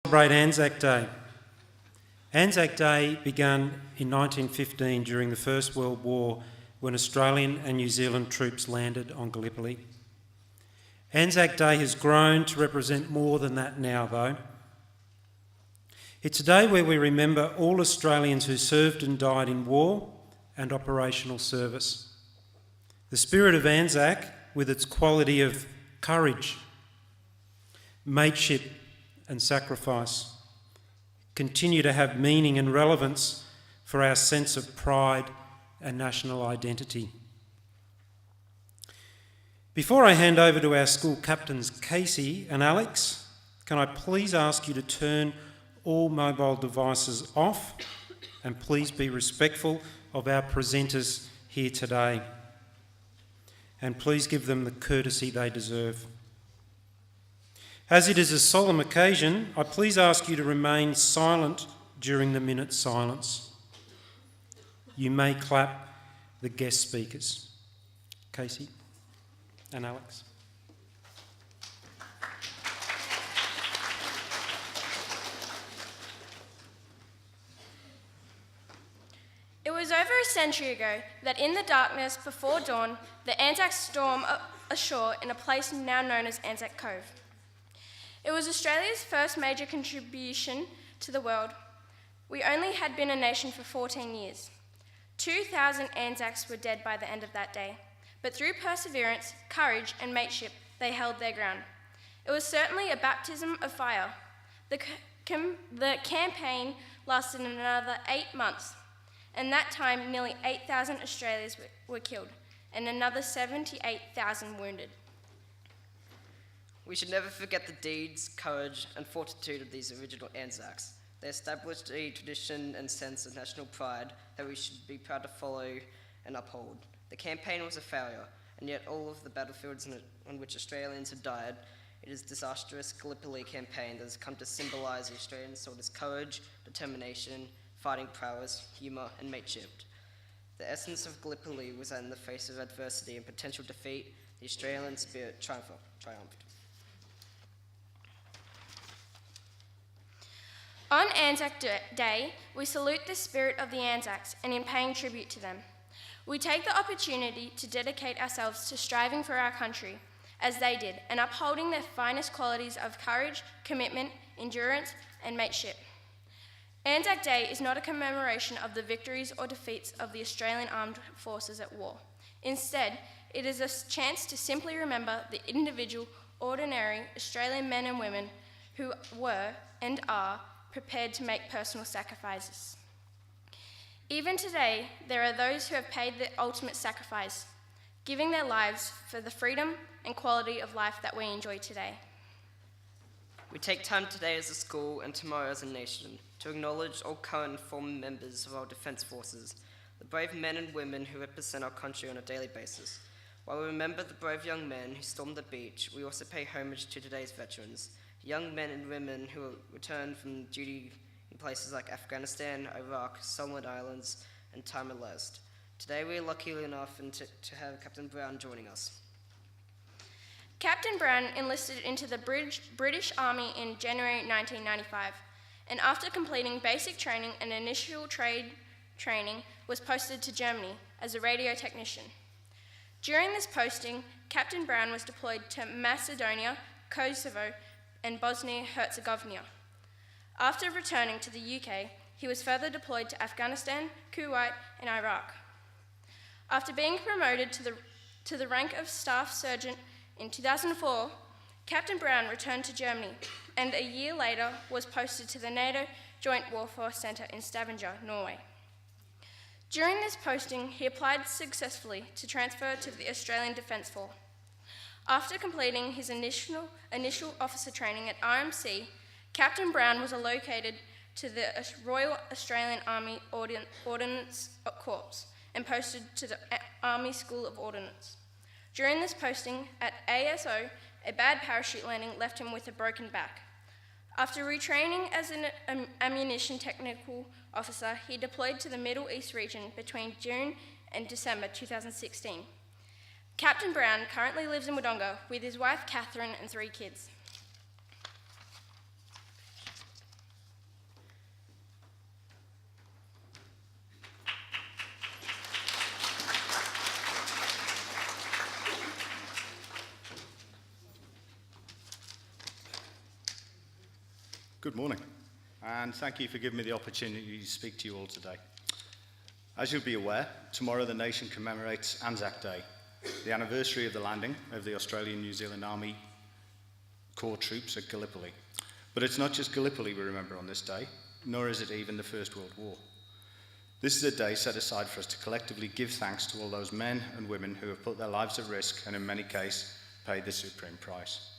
Celebrate Anzac Day. Anzac Day began in 1915 during the First World War when Australian and New Zealand troops landed on Gallipoli. Anzac Day has grown to represent more than that now, though. It's a day where we remember all Australians who served and died in war and operational service. The spirit of Anzac, with its quality of courage, mateship and sacrifice, continue to have meaning and relevance for our sense of pride and national identity. Before I hand over to our school captains Casey and Alex, can I please ask you to turn all mobile devices off and please be respectful of our presenters here today, and please give them the courtesy they deserve. As it is a solemn occasion, I please ask you to remain silent during the minute's silence. You may clap the guest speakers. Casey and Alex. It was over a century ago that in the darkness before dawn, the Anzac stormed ashore in a place now known as Anzac Cove. It was Australia's first major contribution to the world. We only had been a nation for 14 years. 2,000 Anzacs were dead by the end of that day, but through perseverance, courage and mateship, they held their ground. It was certainly a baptism of fire. The campaign lasted another 8 months, and that time nearly 8,000 Australians were killed and another 78,000 wounded. We should never forget the deeds, courage, and fortitude of these original Anzacs. They established a tradition and sense of national pride that we should be proud to follow and uphold. The campaign was a failure, and yet all of the battlefields on which Australians have died, it is disastrous Gallipoli campaign that has come to symbolise the Australian soldier's courage, determination, fighting prowess, humour, and mateship. The essence of Gallipoli was that in the face of adversity and potential defeat, the Australian spirit triumphed. On Anzac Day, we salute the spirit of the Anzacs, and in paying tribute to them, we take the opportunity to dedicate ourselves to striving for our country, as they did, and upholding their finest qualities of courage, commitment, endurance, and mateship. Anzac Day is not a commemoration of the victories or defeats of the Australian Armed Forces at war. Instead, it is a chance to simply remember the individual, ordinary Australian men and women who were and are prepared to make personal sacrifices. Even today, there are those who have paid the ultimate sacrifice, giving their lives for the freedom and quality of life that we enjoy today. We take time today as a school and tomorrow as a nation to acknowledge all current and former members of our Defence Forces, the brave men and women who represent our country on a daily basis. While we remember the brave young men who stormed the beach, we also pay homage to today's veterans, young men and women who returned from duty in places like Afghanistan, Iraq, Solomon Islands, and Timor-Leste. Today we are lucky enough to have Captain Brown joining us. Captain Brown enlisted into the British Army in January 1995, and after completing basic training and initial trade training, was posted to Germany as a radio technician. During this posting, Captain Brown was deployed to Macedonia, Kosovo, and Bosnia-Herzegovina. After returning to the UK, he was further deployed to Afghanistan, Kuwait, and Iraq. After being promoted to the rank of Staff Sergeant in 2004, Captain Brown returned to Germany, and a year later was posted to the NATO Joint Warfare Centre in Stavanger, Norway. During this posting, he applied successfully to transfer to the Australian Defence Force. After completing his initial officer training at RMC, Captain Brown was allocated to the Royal Australian Army Ordnance Corps and posted to the Army School of Ordnance. During this posting at ASO, a bad parachute landing left him with a broken back. After retraining as an ammunition technical officer, he deployed to the Middle East region between June and December 2016. Captain Brown currently lives in Wodonga with his wife Catherine and 3 kids. Good morning, and thank you for giving me the opportunity to speak to you all today. As you'll be aware, tomorrow the nation commemorates Anzac Day, the anniversary of the landing of the Australian New Zealand Army Corps troops at Gallipoli. But it's not just Gallipoli we remember on this day, nor is it even the First World War. This is a day set aside for us to collectively give thanks to all those men and women who have put their lives at risk and in many cases paid the supreme price.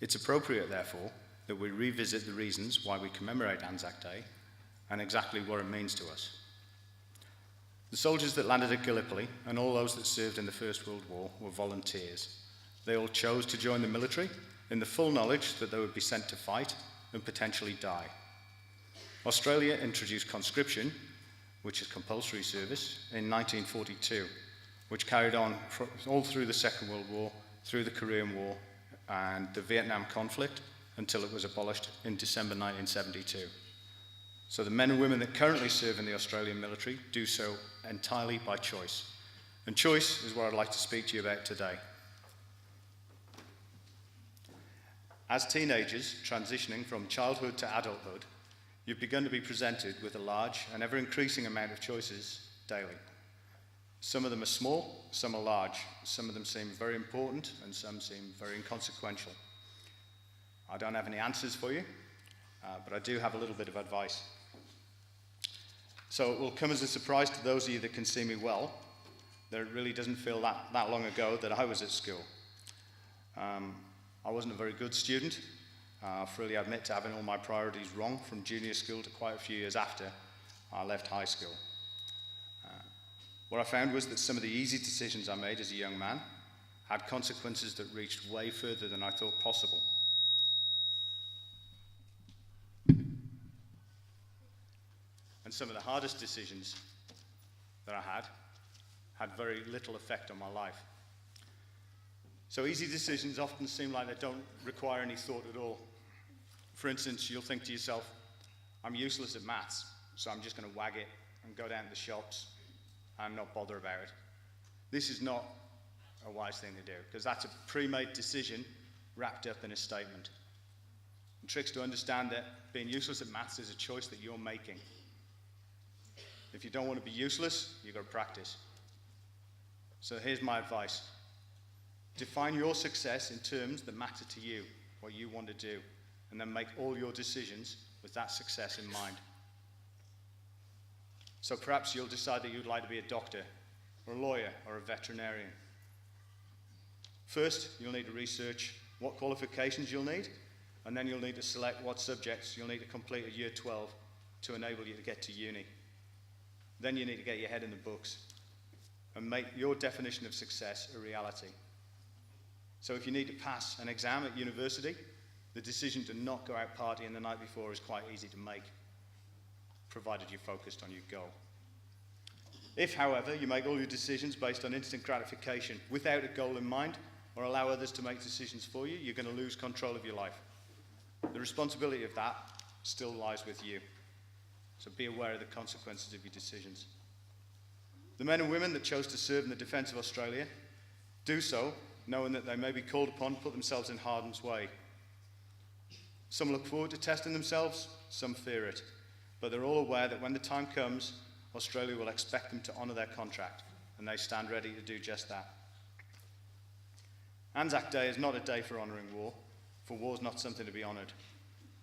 It's appropriate, therefore, that we revisit the reasons why we commemorate Anzac Day and exactly what it means to us. The soldiers that landed at Gallipoli and all those that served in the First World War were volunteers. They all chose to join the military in the full knowledge that they would be sent to fight and potentially die. Australia introduced conscription, which is compulsory service, in 1942, which carried on all through the Second World War, through the Korean War and the Vietnam conflict until it was abolished in December 1972. So the men and women that currently serve in the Australian military do so entirely by choice. And choice is what I'd like to speak to you about today. As teenagers transitioning from childhood to adulthood, you've begun to be presented with a large and ever-increasing amount of choices daily. Some of them are small, some are large. Some of them seem very important, and some seem very inconsequential. I don't have any answers for you, but I do have a little bit of advice. So it will come as a surprise to those of you that can see me well, that it really doesn't feel that long ago that I was at school. I wasn't a very good student. I freely admit to having all my priorities wrong from junior school to quite a few years after I left high school. What I found was that some of the easy decisions I made as a young man had consequences that reached way further than I thought possible. And some of the hardest decisions that I had very little effect on my life. So easy decisions often seem like they don't require any thought at all. For instance, you'll think to yourself, I'm useless at maths, so I'm just going to wag it and go down to the shops and not bother about it. This is not a wise thing to do, because that's a pre-made decision wrapped up in a statement. And tricks to understand that being useless at maths is a choice that you're making. If you don't want to be useless, you've got to practice. So here's my advice. Define your success in terms that matter to you, what you want to do, and then make all your decisions with that success in mind. So perhaps you'll decide that you'd like to be a doctor, or a lawyer, or a veterinarian. First, you'll need to research what qualifications you'll need, and then you'll need to select what subjects you'll need to complete at Year 12 to enable you to get to uni. Then you need to get your head in the books and make your definition of success a reality. So if you need to pass an exam at university, the decision to not go out partying the night before is quite easy to make, provided you're focused on your goal. If, however, you make all your decisions based on instant gratification without a goal in mind, or allow others to make decisions for you, you're going to lose control of your life. The responsibility of that still lies with you. So be aware of the consequences of your decisions. The men and women that chose to serve in the defence of Australia do so knowing that they may be called upon to put themselves in harm's way. Some look forward to testing themselves, some fear it. But they're all aware that when the time comes, Australia will expect them to honour their contract, and they stand ready to do just that. Anzac Day is not a day for honouring war, for war is not something to be honoured.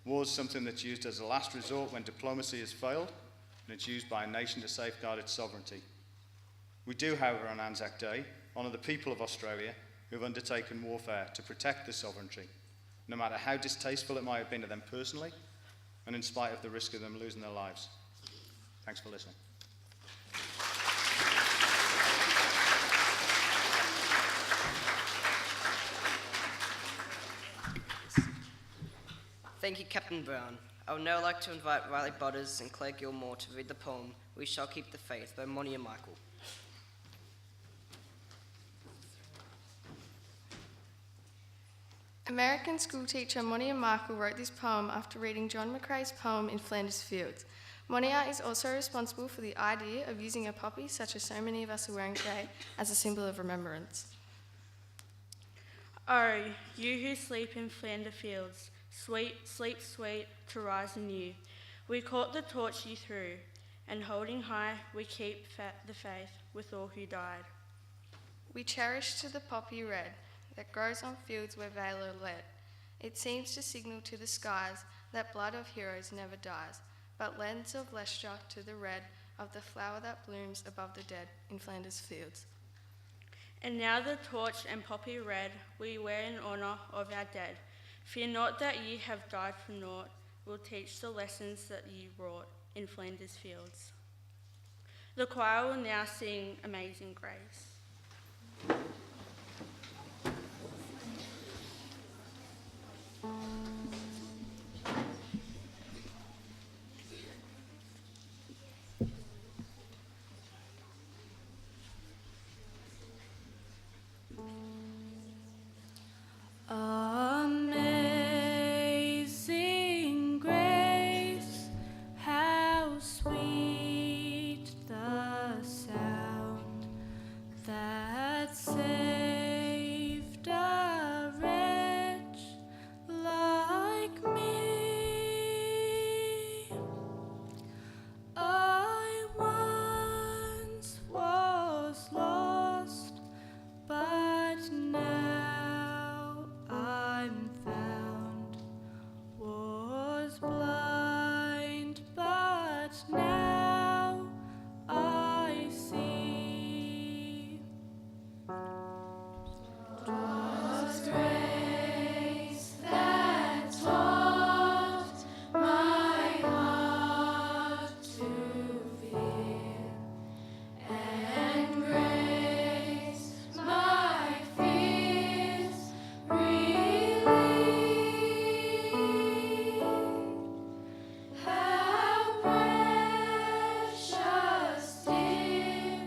War is something that's used as a last resort when diplomacy has failed, and it's used by a nation to safeguard its sovereignty. We do, however, on Anzac Day, honour the people of Australia who have undertaken warfare to protect the sovereignty, no matter how distasteful it might have been to them personally, and in spite of the risk of them losing their lives. Thanks for listening. Thank you, Captain Brown. I would now like to invite Riley Butters and Claire Gilmore to read the poem We Shall Keep the Faith by Monia Michael. American schoolteacher Monia Michael wrote this poem after reading John McCrae's poem In Flanders Fields. Monia is also responsible for the idea of using a poppy, such as so many of us are wearing today, as a symbol of remembrance. Oh, you who sleep in Flanders fields, Sweet, sleep sweet, to rise anew. We caught the torch you threw, and holding high, we keep the faith with all who died. We cherish to the poppy red that grows on fields where valor led. It seems to signal to the skies that blood of heroes never dies, but lends of lustre to the red of the flower that blooms above the dead in Flanders fields. And now the torch and poppy red we wear in honour of our dead. Fear not that ye have died for naught, we'll teach the lessons that ye wrought in Flanders fields. The choir will now sing Amazing Grace. Amazing grace, how sweet the sound that saved a wretch like me. I once was lost, but now I'm found. Was blind, but now I see. 'Twas grace that taught my heart to fear, and grace my fears relieved. How precious did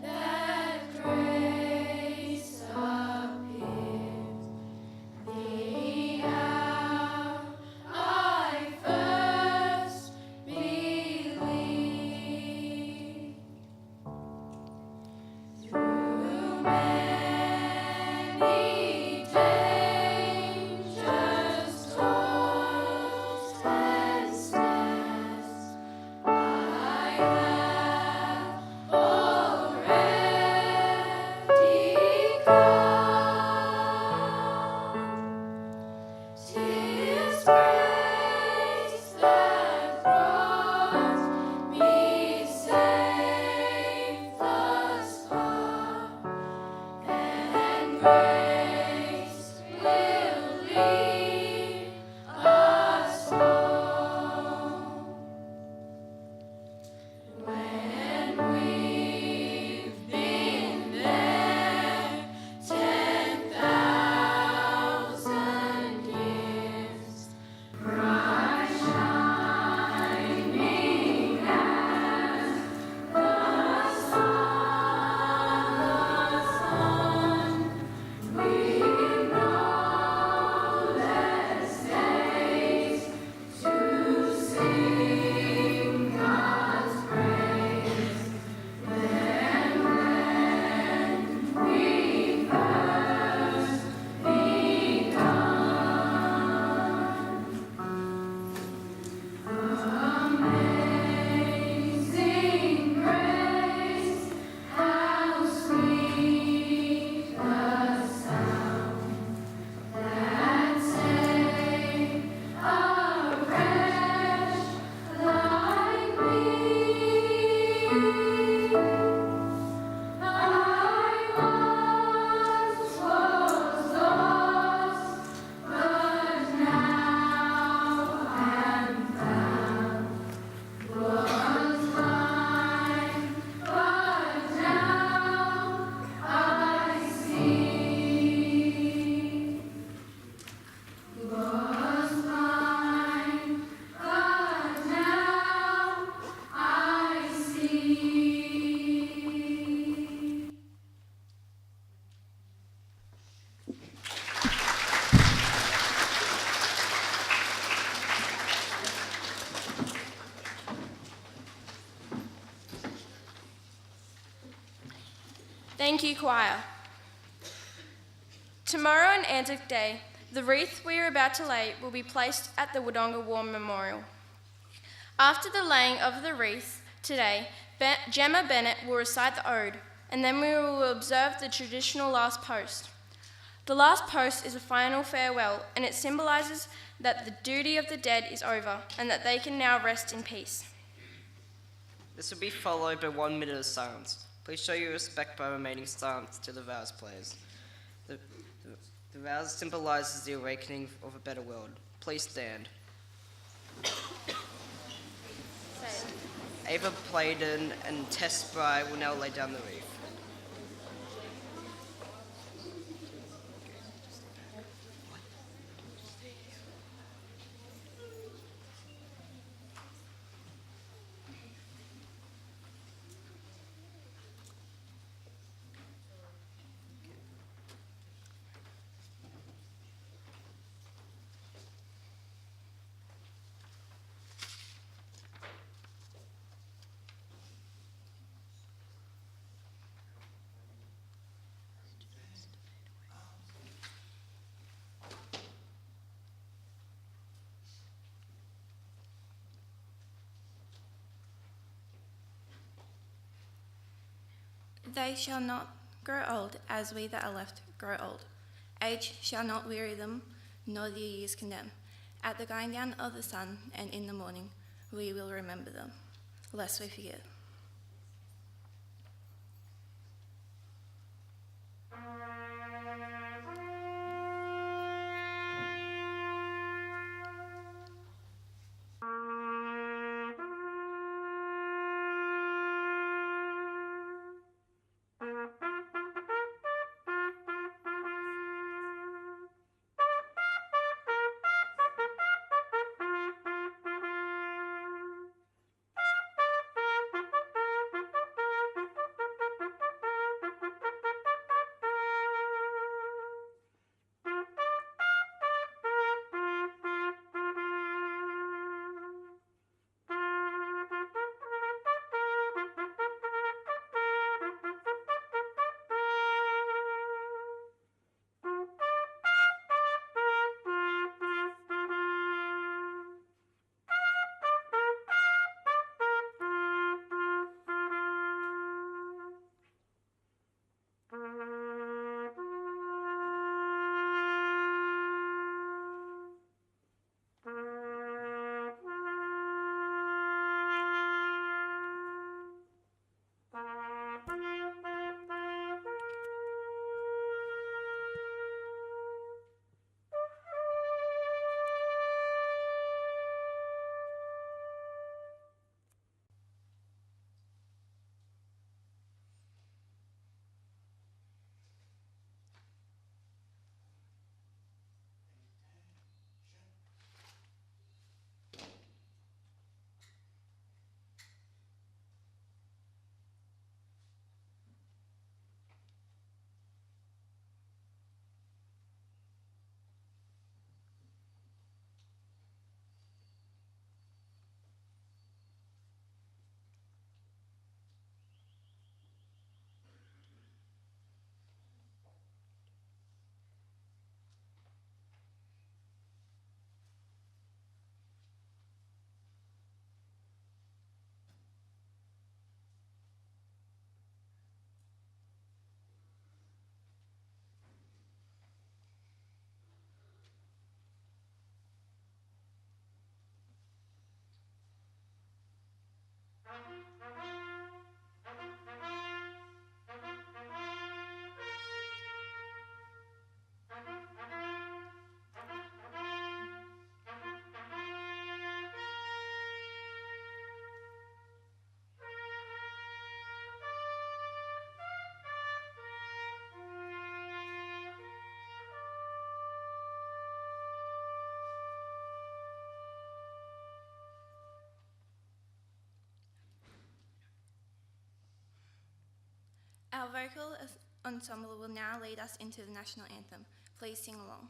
that grace appear, the hour I first believed. Through many dangers, toils, and snares, I have already come. 'Tis grace that brought me safe thus far, and grace will lead us home. When we've been there 10,000 years, bright shining as the sun, we've no less days to sing God's praise than when we first Amazing grace, how sweet the sound that saved a wretch like me. I once was lost, but now am found. Was blind, but now I see. Was blind, but now I see. Thank you, choir. Tomorrow on Anzac Day, The wreath we are about to lay will be placed at the Wodonga War Memorial. After the laying of the wreath today, Gemma Bennett will recite the ode, and then we will observe the traditional last post. The last post is a final farewell, and it symbolises that the duty of the dead is over and that they can now rest in peace. This will be followed by 1 minute of silence. Please show your respect by remaining silent to the vows players. The vows symbolises the awakening of a better world. Please stand. Ava Playden and Tess Spry will now lay down the wreath. They shall not grow old as we that are left grow old. Age shall not weary them, nor the years condemn. At the going down of the sun and in the morning we will remember them, lest we forget. Our vocal ensemble will now lead us into the national anthem. Please sing along.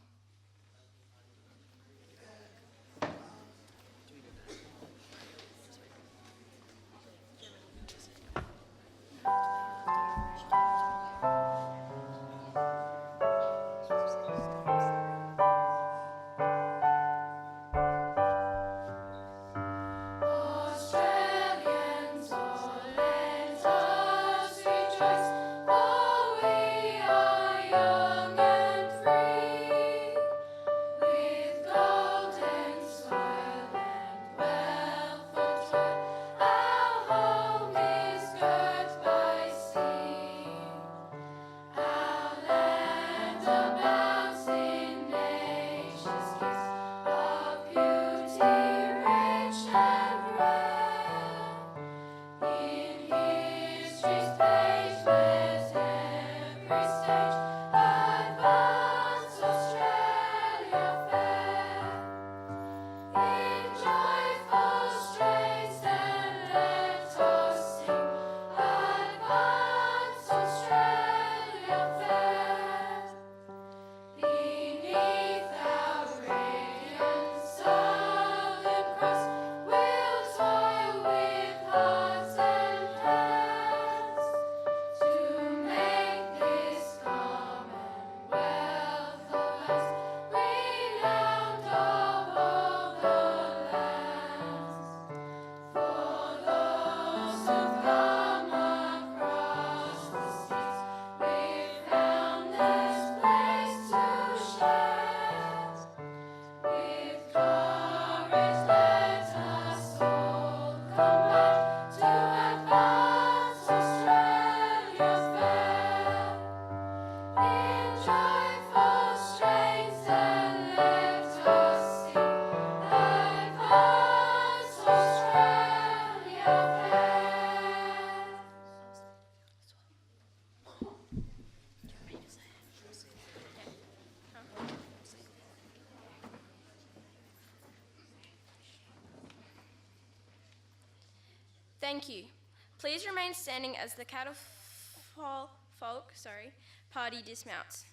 Thank you. Please remain standing as the cattle folk party dismounts.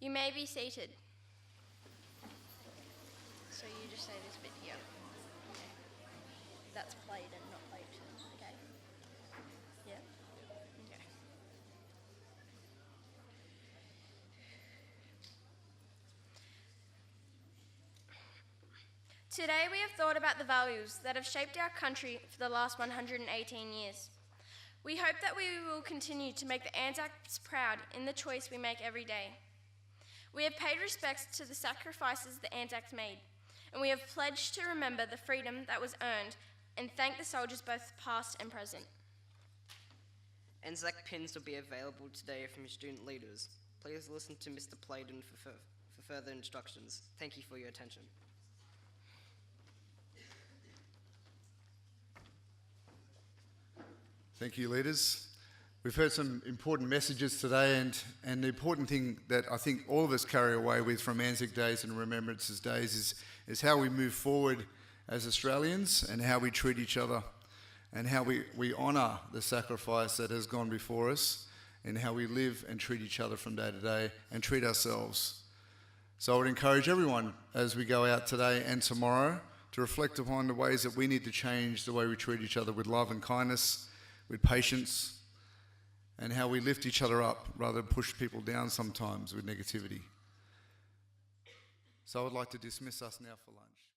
You may be seated. So you just say this bit here. Okay. That's played and not played. Okay. Yeah. Okay. Today we have thought about the values that have shaped our country for the last 118 years. We hope that we will continue to make the Anzacs proud in the choice we make every day. We have paid respects to the sacrifices the Anzacs made, and we have pledged to remember the freedom that was earned and thank the soldiers both past and present. Anzac pins will be available today from your student leaders. Please listen to Mr. Playden for further instructions. Thank you for your attention. Thank you, leaders. We've heard some important messages today, and the important thing that I think all of us carry away with from Anzac Days and Remembrances Days is how we move forward as Australians and how we treat each other and how we honour the sacrifice that has gone before us and how we live and treat each other from day to day and treat ourselves. So I would encourage everyone as we go out today and tomorrow to reflect upon the ways that we need to change the way we treat each other with love and kindness, with patience, and how we lift each other up rather than push people down sometimes with negativity. So I would like to dismiss us now for lunch.